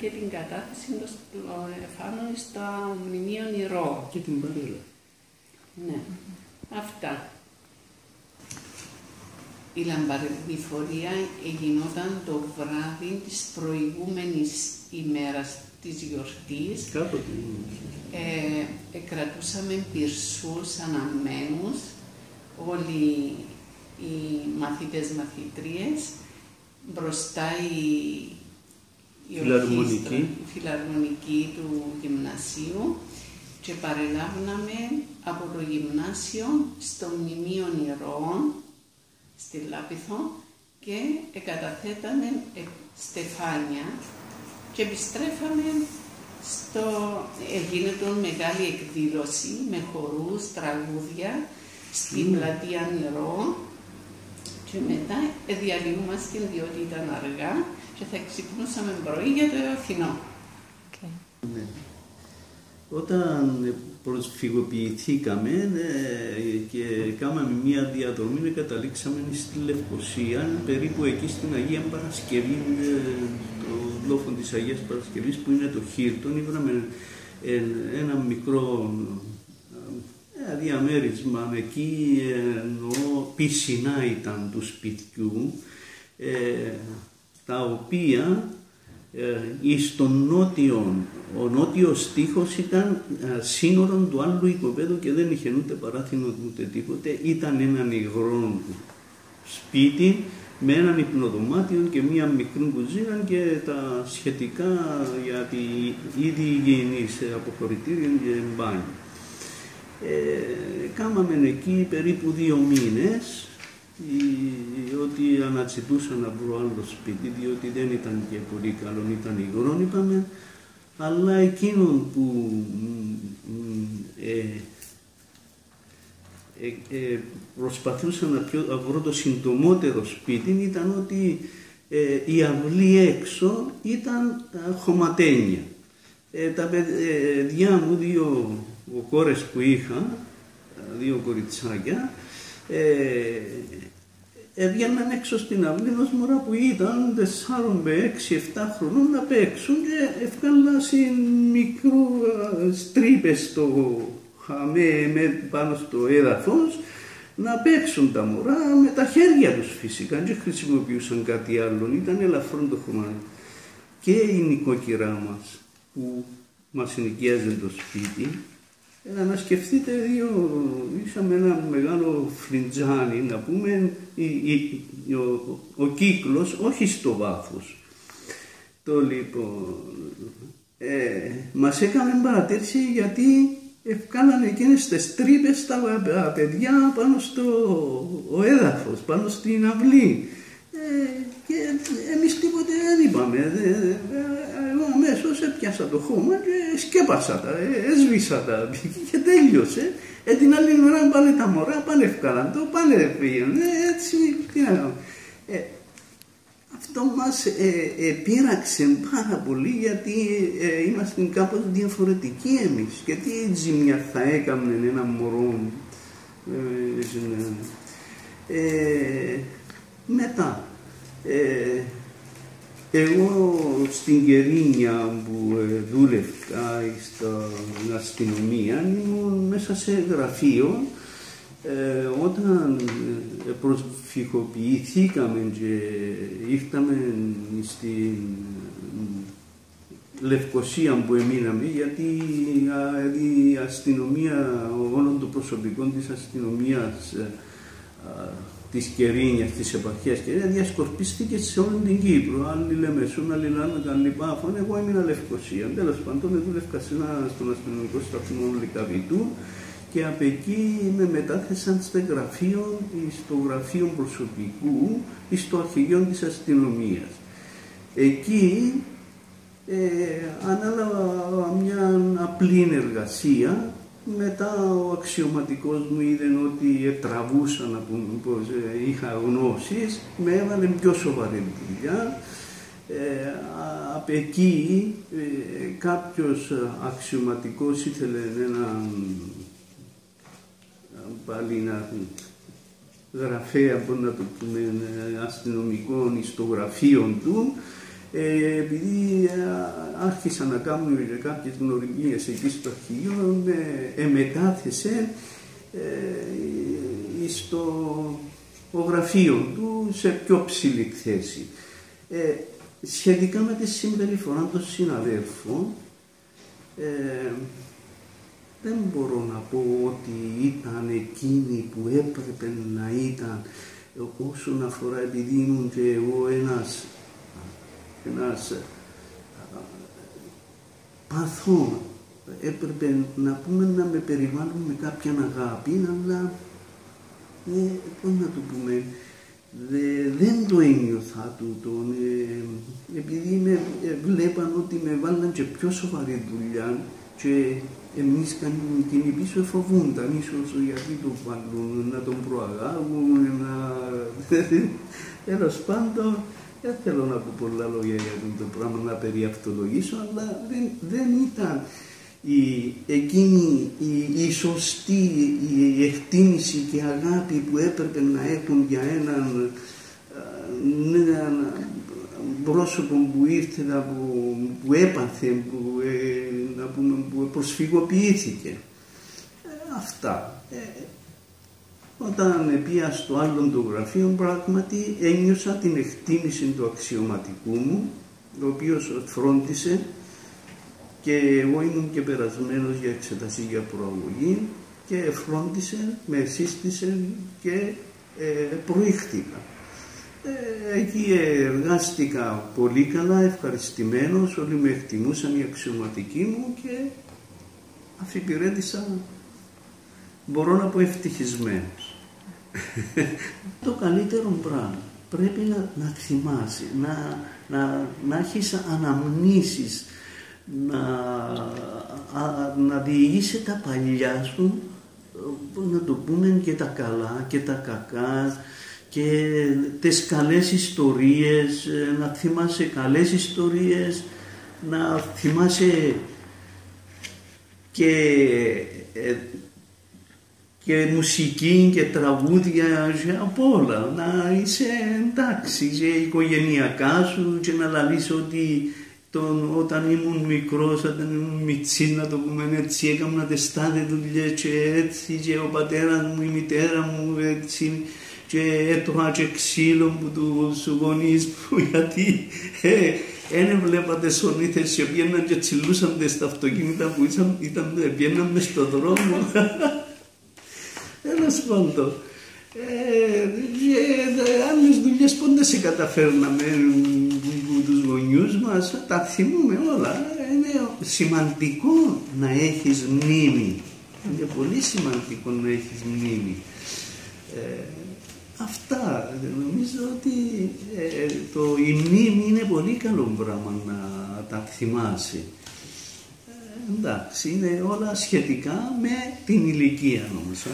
και την κατάθεση των Στεφάνων στο Μνημείο Ηρώων. Και την Παρέλα. Ναι, αυτά. Η λαμπαδηφορία γινόταν το βράδυ της προηγούμενης ημέρας της γιορτής. Κάποτε. Κρατούσαμε πυρσούς αναμμένους, όλοι οι μαθητές-μαθητρίες, μπροστά η φιλαρμονική του γυμνασίου και παρελάβναμε από το γυμνάσιο στο Μνημείο Ηρώων, στη Λάπηθο, και καταθέταμε στεφάνια και επιστρέφαμε γίνεται μεγάλη εκδήλωση με χορούς, τραγούδια στην πλατεία Ηρώων και μετά διαλύμαστε διότι ήταν αργά και θα ξυπνούσαμε πρωί για το Αθηνό. Ναι. Όταν προσφυγοποιηθήκαμε και κάναμε μία διαδρομή, καταλήξαμε στη Λευκοσία, περίπου εκεί στην Αγία Παρασκευή, το λόφο της Αγίας Παρασκευής που είναι το Χίλτον. Είδαμε ένα μικρό διαμέρισμα εκεί, εννοώ πισινά ήταν του σπιτιού, τα οποία ο νότιος τοίχος ήταν σύνορον του άλλου οικοπαίδου και δεν είχε ούτε παράθυνο ούτε τίποτε. Ήταν έναν υγρό σπίτι με έναν υπνοδωμάτιο και μία μικρή κουζίνα και τα σχετικά για τη ήδη υγιεινής, αποχωρητήριο και μπάνιο. Κάμαμε εκεί περίπου 2 μήνες, ότι αναζητούσα να βρω άλλο σπίτι, διότι δεν ήταν και πολύ καλό, ήταν υγρό, είπαμε, αλλά εκείνον που προσπαθούσα να βρω το συντομότερο σπίτι ήταν ότι η αυλή έξω ήταν χωματένια. Τα παιδιά μου, 2 κόρες που είχα, 2 κοριτσάκια, έβγαιναν έξω στην αυλή ενός μωρά που ήταν 4 με 6-7 χρονών να παίξουν και έβγαλαν μικρού στρίπες πάνω στο έδαφος να παίξουν τα μωρά με τα χέρια τους φυσικά, δεν χρησιμοποιούσαν κάτι άλλο, ήταν ελαφρόν το χωμάτι. Και η νοικοκυρά μας που μας ενοικιάζει το σπίτι, να σκεφτείτε, είχαμε ένα μεγάλο φλιτζάνι, να πούμε, ο κύκλος, όχι στο βάθος. Το λοιπόν, μας έκανε παρατήρηση γιατί ευκάλανε εκείνες τις τρύπες τα παιδιά πάνω στο έδαφος, πάνω στην αυλή. Και εμείς τίποτε δεν είπαμε. Εγώ αμέσως έπιασα το χώμα και σκέπασα τα, έσβησα τα και τέλειωσε. Την άλλη ώρα πάνε τα μωρά, πάνε ευκάλαν το, πάνε πήγαινε, έτσι, τι να κάνω. Αυτό μας πείραξε πάρα πολύ γιατί είμαστε κάπως διαφορετικοί εμείς και τι ζημιά θα έκαμε ένα μωρό. Μετά, εγώ στην Κερίνια που δούλευκα στην αστυνομία ήμουν μέσα σε γραφείο. Όταν προσφυγοποιηθήκαμε και ήρθαμε στην Λευκοσία που εμείναμε, γιατί η αστυνομία, όλων των προσωπικών της αστυνομίας της Κερίνιας, της επαρχίας Κερίνιας, διασκορπίστηκε σε όλη την Κύπρο. Άλλοι Λεμεσούν, άλλοι Λάρνακα, άλλοι Πάφων, εγώ έμεινα Λευκοσία. Τέλος πάντων, δούλευκα στον αστυνομικό σταθμό Λυκαβητού και από εκεί με μετάθεσαν στο γραφείο προσωπικού στο αρχηγείο της αστυνομίας. Εκεί ανάλαβα μια απλή εργασία. Μετά ο αξιωματικός μου είδε ότι τραβούσα, να πούμε, πως είχα γνώσεις, με έβαλε πιο σοβαρή δουλειά. Από εκεί κάποιος αξιωματικός ήθελε πάλι γραφέα, να το πούμε, αστυνομικών στο γραφείο του, επειδή άρχισα να κάνω κάποιες γνωριμίες εκεί στο αρχηγείο, μετάθεσε στο γραφείο του σε πιο ψηλή θέση. Σχετικά με τη συμπεριφορά των συναδέλφων, δεν μπορώ να πω ότι ήταν εκείνοι που έπρεπε να ήταν, όσον αφορά, επειδή ήμουν και εγώ ένας παθών, έπρεπε να πούμε να με περιβάλλουν με κάποια αγάπη, αλλά πώς να το πούμε, δεν το ένιωθα τούτον, επειδή βλέπαν ότι με βάλαν και πιο σοβαρή δουλειά και εμείς κάνουμε εκείνοι πίσω φοβούνταν ίσως γιατί το βάλουν, να τον προαγάγουν, τέλος πάντων. Δεν θέλω να πω πολλά λόγια για το πράγμα, να περιαυτολογήσω, αλλά δεν ήταν εκείνη η σωστή η εκτίμηση και αγάπη που έπρεπε να έχουν για έναν πρόσωπο που ήρθε, που έπαθε, που προσφυγοποιήθηκε. Αυτά. Όταν πήγα στο άλλο το γραφείο, πράγματι ένιωσα την εκτίμηση του αξιωματικού μου, ο οποίος φρόντισε, και εγώ ήμουν και περασμένος για εξετασία για προαγωγή και φρόντισε, με σύστησε και προήχθηκα. Εκεί εργάστηκα πολύ καλά, ευχαριστημένος, όλοι με εκτιμούσαν, οι αξιωματικοί μου, και αφιπηρέτησα, μπορώ να πω, ευτυχισμένος. Το καλύτερο πράγμα πρέπει να θυμάσαι, να έχεις αναμνήσεις, να διηγείσαι τα παλιά σου, να το πούμε, και τα καλά και τα κακά, και τις καλές ιστορίες, να θυμάσαι καλές ιστορίες, να θυμάσαι και μουσική και τραγούδια και από όλα, να είσαι εντάξει και οικογενειακά σου, και να λαλείς ότι όταν ήμουν μικρός, όταν ήμουν μιτσής, να το πούμε έτσι, έκανα τις τάδε δουλειές και έτσι, και ο πατέρας μου, η μητέρα μου έτσι, και έτρωγα και ξύλο που τους γονείς μου, γιατί δεν βλέπατε σονίθες και πήγαιναν και τσιλούσαν στα αυτοκίνητα που πήγαιναν μες στον δρόμο. Τέλος πάντων, άλλες δουλειές πότε σε καταφέρναμε από τους γονιούς μας, τα θυμούμε όλα. Είναι σημαντικό να έχεις μνήμη, είναι πολύ σημαντικό να έχεις μνήμη. Αυτά, νομίζω ότι η μνήμη είναι πολύ καλό πράγμα να τα θυμάσαι. Εντάξει, είναι όλα σχετικά με την ηλικία όμως.